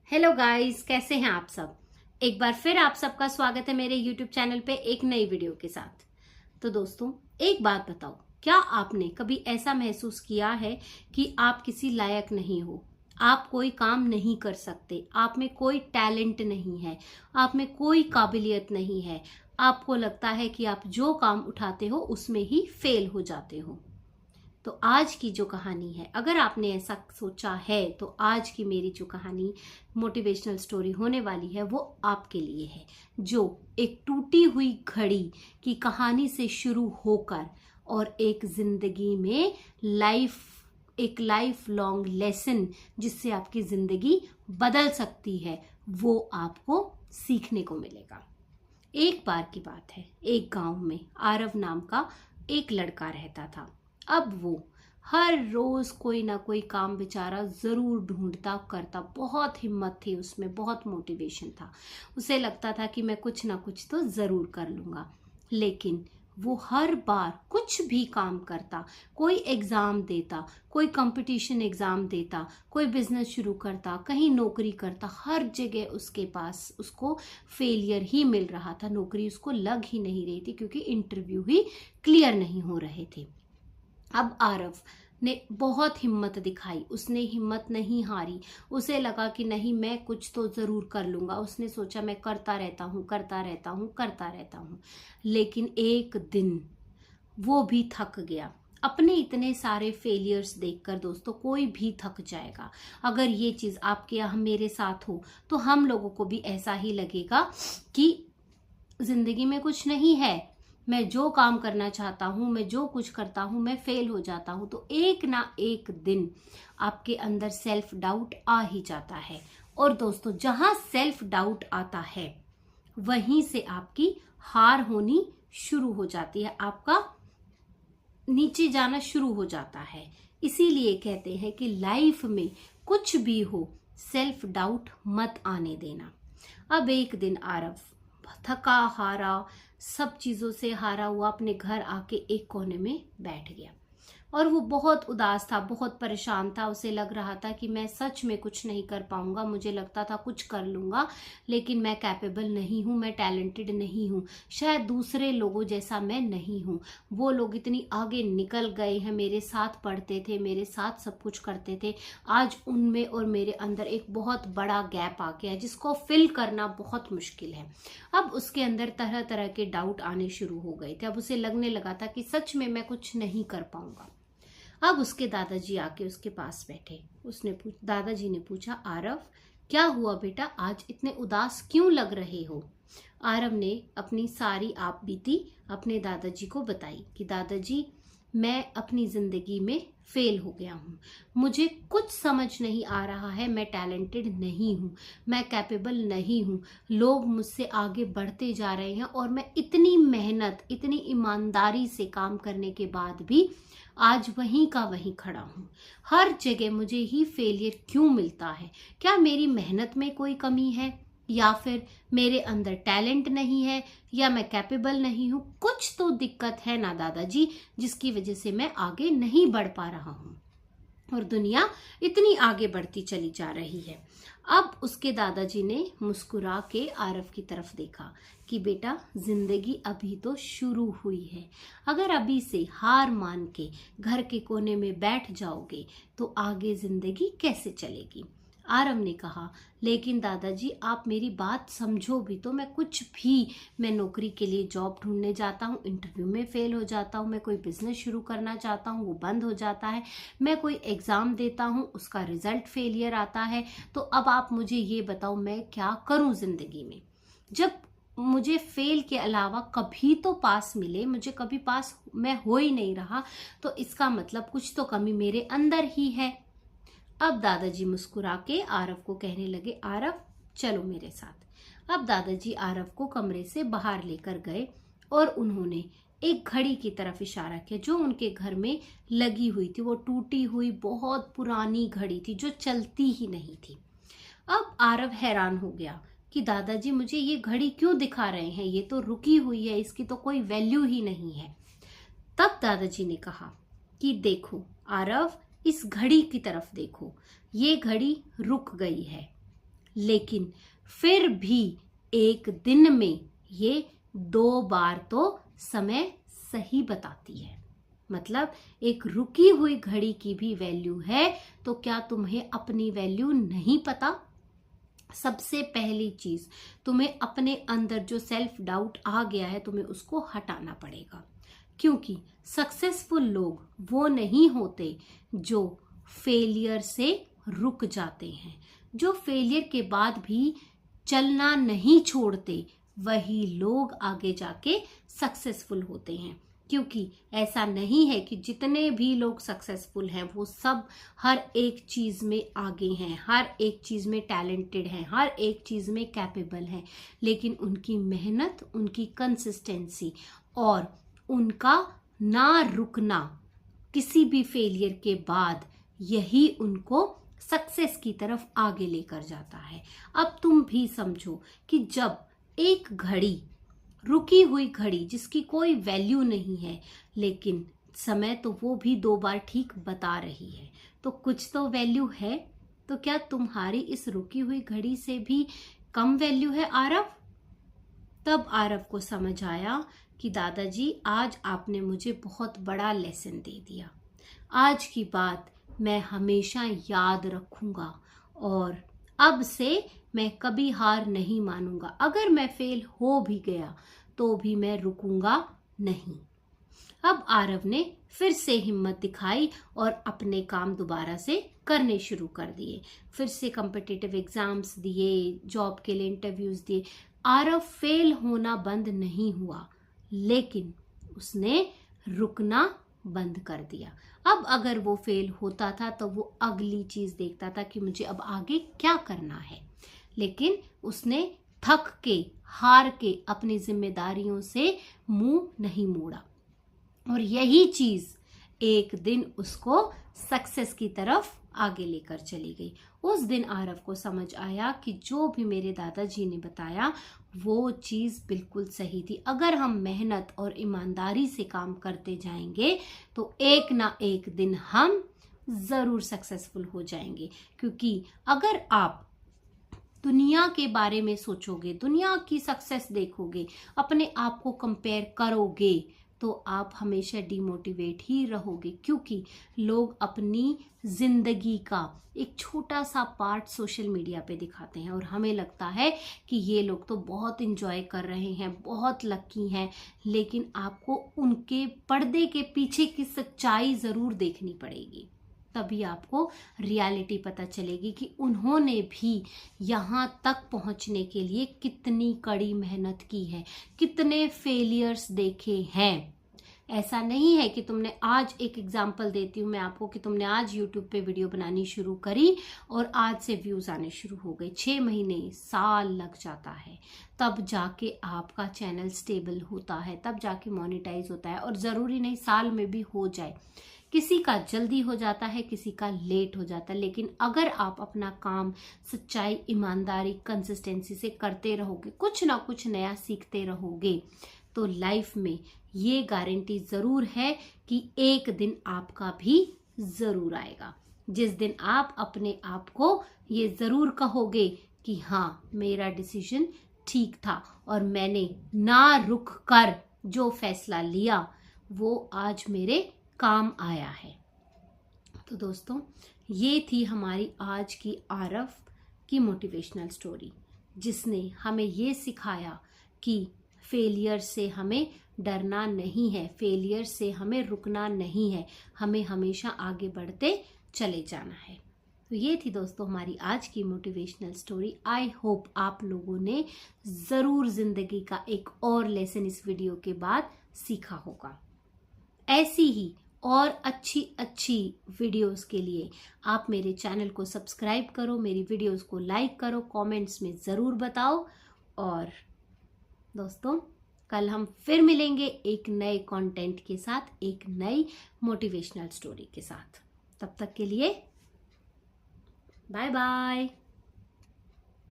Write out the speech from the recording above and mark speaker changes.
Speaker 1: Hello guys, कैसे हैं आप सब। एक बार फिर आप सबका स्वागत है मेरे यूट्यूब चैनल पे एक नई वीडियो के साथ। तो दोस्तों, एक बात बताओ, क्या आपने कभी ऐसा महसूस किया है कि आप किसी लायक नहीं हो, आप कोई काम नहीं कर सकते, आप में कोई टैलेंट नहीं है, आप में कोई काबिलियत नहीं है, आपको लगता है कि आप जो काम उठाते हो उसमें ही फेल हो जाते हो। तो आज की जो कहानी है, अगर आपने ऐसा सोचा है तो आज की मेरी जो कहानी मोटिवेशनल स्टोरी होने वाली है वो आपके लिए है, जो एक टूटी हुई घड़ी की कहानी से शुरू होकर और एक जिंदगी में एक लाइफ लॉन्ग लेसन जिससे आपकी जिंदगी बदल सकती है, वो आपको सीखने को मिलेगा। एक बार की बात है, एक गांव में आरव नाम का एक लड़का रहता था। अब वो हर रोज कोई ना कोई काम बेचारा जरूर ढूंढता करता, बहुत हिम्मत थी उसमें, बहुत मोटिवेशन था। उसे लगता था कि मैं कुछ ना कुछ तो जरूर कर लूंगा। लेकिन वो हर बार कुछ भी काम करता, कोई एग्जाम देता, कोई कंपटीशन एग्जाम देता, कोई बिजनेस शुरू करता, कहीं नौकरी करता, हर जगह उसके पास उसको फेलियर ही मिल रहा था। नौकरी उसको लग ही नहीं रही थी क्योंकि इंटरव्यू ही क्लियर नहीं हो रहे थे। अब आरव ने बहुत हिम्मत दिखाई, उसने हिम्मत नहीं हारी। उसे लगा कि नहीं, मैं कुछ तो जरूर कर लूंगा। उसने सोचा मैं करता रहता हूँ, करता रहता हूँ, करता रहता हूँ। लेकिन एक दिन वो भी थक गया। अपने इतने सारे फेलियर्स देखकर दोस्तों, कोई भी थक जाएगा। अगर ये चीज आपके यहाँ मेरे साथ हो तो हम लोगों को भी ऐसा ही लगेगा कि जिंदगी में कुछ नहीं है, मैं जो काम करना चाहता हूं, मैं जो कुछ करता हूं, मैं फेल हो जाता हूं। तो एक ना एक दिन आपके अंदर सेल्फ डाउट आ ही जाता है। और दोस्तों, जहां सेल्फ डाउट आता है वहीं से आपकी हार होनी शुरू हो जाती है, आपका नीचे जाना शुरू हो जाता है। इसीलिए कहते हैं कि लाइफ में कुछ भी हो, सेल्फ डाउट मत आने देना। अब एक दिन आरव थका हारा, सब चीजों से हारा हुआ अपने घर आके एक कोने में बैठ गया। और वो बहुत उदास था, बहुत परेशान था। उसे लग रहा था कि मैं सच में कुछ नहीं कर पाऊंगा। मुझे लगता था कुछ कर लूंगा, लेकिन मैं कैपेबल नहीं हूं, मैं टैलेंटेड नहीं हूं, शायद दूसरे लोगों जैसा मैं नहीं हूं। वो लोग इतनी आगे निकल गए हैं, मेरे साथ पढ़ते थे, मेरे साथ सब कुछ करते थे। आज उनमें और मेरे अंदर एक बहुत बड़ा गैप आ गया जिसको फिल करना बहुत मुश्किल है। अब उसके अंदर तरह तरह के डाउट आने शुरू हो गए थे। अब उसे लगने लगा था कि सच में मैं कुछ नहीं कर पाऊंगा। अब उसके दादाजी आके उसके पास बैठे। दादाजी ने पूछा, आरव क्या हुआ बेटा, आज इतने उदास क्यों लग रहे हो। आरव ने अपनी सारी आप बीती अपने दादाजी को बताई कि दादाजी, मैं अपनी जिंदगी में फेल हो गया हूँ, मुझे कुछ समझ नहीं आ रहा है, मैं टैलेंटेड नहीं हूँ, मैं कैपेबल नहीं हूँ, लोग मुझसे आगे बढ़ते जा रहे हैं और मैं इतनी मेहनत, इतनी ईमानदारी से काम करने के बाद भी आज वहीं का वहीं खड़ा हूँ। हर जगह मुझे ही फेलियर क्यों मिलता है। क्या मेरी मेहनत में कोई कमी है, या फिर मेरे अंदर टैलेंट नहीं है, या मैं कैपेबल नहीं हूँ। कुछ तो दिक्कत है ना दादाजी, जिसकी वजह से मैं आगे नहीं बढ़ पा रहा हूँ और दुनिया इतनी आगे बढ़ती चली जा रही है। अब उसके दादाजी ने मुस्कुरा के आरव की तरफ देखा कि बेटा, जिंदगी अभी तो शुरू हुई है। अगर अभी से हार मान के घर के कोने में बैठ जाओगे तो आगे जिंदगी कैसे चलेगी। आरव ने कहा, लेकिन दादाजी आप मेरी बात समझो भी तो। मैं नौकरी के लिए जॉब ढूंढने जाता हूँ, इंटरव्यू में फेल हो जाता हूँ। मैं कोई बिजनेस शुरू करना चाहता हूँ, वो बंद हो जाता है। मैं कोई एग्जाम देता हूँ, उसका रिजल्ट फेलियर आता है। तो अब आप मुझे ये बताओ, मैं क्या करूँ जिंदगी में। जब मुझे फेल के अलावा कभी तो पास मिले, मुझे कभी पास मैं हो ही नहीं रहा, तो इसका मतलब कुछ तो कमी मेरे अंदर ही है। अब दादाजी मुस्कुरा के आरव को कहने लगे, आरव चलो मेरे साथ। अब दादाजी आरव को कमरे से बाहर लेकर गए और उन्होंने एक घड़ी की तरफ इशारा किया जो उनके घर में लगी हुई थी। वो टूटी हुई बहुत पुरानी घड़ी थी जो चलती ही नहीं थी। अब आरव हैरान हो गया कि दादाजी मुझे ये घड़ी क्यों दिखा रहे हैं, ये तो रुकी हुई है, इसकी तो कोई वैल्यू ही नहीं है। तब दादाजी ने कहा कि देखो आरव, इस घड़ी की तरफ देखो, ये घड़ी रुक गई है, लेकिन फिर भी एक दिन में ये 2 बार तो समय सही बताती है। मतलब एक रुकी हुई घड़ी की भी वैल्यू है, तो क्या तुम्हें अपनी वैल्यू नहीं पता? सबसे पहली चीज, तुम्हें अपने अंदर जो सेल्फ डाउट आ गया है तुम्हें उसको हटाना पड़ेगा, क्योंकि सक्सेसफुल लोग वो नहीं होते जो फेलियर से रुक जाते हैं, जो फेलियर के बाद भी चलना नहीं छोड़ते, वही लोग आगे जाके सक्सेसफुल होते हैं। क्योंकि ऐसा नहीं है कि जितने भी लोग सक्सेसफुल हैं वो सब हर एक चीज में आगे हैं, हर एक चीज में टैलेंटेड हैं, हर एक चीज में कैपेबल हैं, लेकिन उनकी मेहनत, उनकी कंसिस्टेंसी और उनका ना रुकना किसी भी फेलियर के बाद, यही उनको सक्सेस की तरफ आगे लेकर जाता है। अब तुम भी समझो कि जब एक घड़ी, रुकी हुई घड़ी जिसकी कोई वैल्यू नहीं है, लेकिन समय तो वो भी 2 बार ठीक बता रही है, तो कुछ तो वैल्यू है। तो क्या तुम्हारी इस रुकी हुई घड़ी से भी कम वैल्यू है आरव? तब आरव को समझ आया कि दादाजी आज आपने मुझे बहुत बड़ा लेसन दे दिया। आज की बात मैं हमेशा याद रखूंगा और अब से मैं कभी हार नहीं मानूंगा। अगर मैं फेल हो भी गया तो भी मैं रुकूंगा नहीं। अब आरव ने फिर से हिम्मत दिखाई और अपने काम दोबारा से करने शुरू कर दिए। फिर से कॉम्पिटिटिव एग्जाम्स दिए, जॉब के लिए इंटरव्यूज दिए। आरव फेल होना बंद नहीं हुआ, लेकिन उसने रुकना बंद कर दिया। अब अगर वो फेल होता था तो वो अगली चीज देखता था कि मुझे अब आगे क्या करना है, लेकिन उसने थक के, हार के अपनी जिम्मेदारियों से मुंह नहीं मोड़ा। और यही चीज एक दिन उसको सक्सेस की तरफ आगे लेकर चली गई। उस दिन आरव को समझ आया कि जो भी मेरे दादाजी ने बताया वो चीज बिल्कुल सही थी। अगर हम मेहनत और ईमानदारी से काम करते जाएंगे तो एक ना एक दिन हम जरूर सक्सेसफुल हो जाएंगे। क्योंकि अगर आप दुनिया के बारे में सोचोगे, दुनिया की सक्सेस देखोगे, अपने आप को कंपेयर करोगे, तो आप हमेशा डिमोटिवेट ही रहोगे। क्योंकि लोग अपनी जिंदगी का एक छोटा सा पार्ट सोशल मीडिया पे दिखाते हैं और हमें लगता है कि ये लोग तो बहुत इंजॉय कर रहे हैं, बहुत लकी हैं, लेकिन आपको उनके पर्दे के पीछे की सच्चाई जरूर देखनी पड़ेगी। तभी आपको रियलिटी पता चलेगी कि उन्होंने भी यहाँ तक पहुँचने के लिए कितनी कड़ी मेहनत की है, कितने फेलियर्स देखे हैं। ऐसा नहीं है कि तुमने आज, एक एग्जाम्पल देती हूँ मैं आपको, कि तुमने आज यूट्यूब पे वीडियो बनानी शुरू करी और आज से व्यूज आने शुरू हो गए। 6 महीने, साल लग जाता है, तब जाके आपका चैनल स्टेबल होता है, तब जाके मोनेटाइज होता है। और जरूरी नहीं साल में भी हो जाए, किसी का जल्दी हो जाता है, किसी का लेट हो जाता है। लेकिन अगर आप अपना काम सच्चाई, ईमानदारी, कंसिस्टेंसी से करते रहोगे, कुछ ना कुछ नया सीखते रहोगे, तो लाइफ में ये गारंटी जरूर है कि एक दिन आपका भी जरूर आएगा, जिस दिन आप अपने आप को ये जरूर कहोगे कि हाँ, मेरा डिसीजन ठीक था और मैंने ना रुक कर जो फैसला लिया वो आज मेरे काम आया है। तो दोस्तों, ये थी हमारी आज की आरव की मोटिवेशनल स्टोरी, जिसने हमें ये सिखाया कि फेलियर से हमें डरना नहीं है, फेलियर से हमें रुकना नहीं है, हमें हमेशा आगे बढ़ते चले जाना है। तो ये थी दोस्तों हमारी आज की मोटिवेशनल स्टोरी। आई होप आप लोगों ने ज़रूर ज़िंदगी का एक और लेसन इस वीडियो के बाद सीखा होगा। ऐसी ही और अच्छी अच्छी वीडियोस के लिए आप मेरे चैनल को सब्सक्राइब करो, मेरी वीडियोस को लाइक करो, कमेंट्स में ज़रूर बताओ। और दोस्तों, कल हम फिर मिलेंगे एक नए कंटेंट के साथ, एक नई मोटिवेशनल स्टोरी के साथ। तब तक के लिए बाय बाय।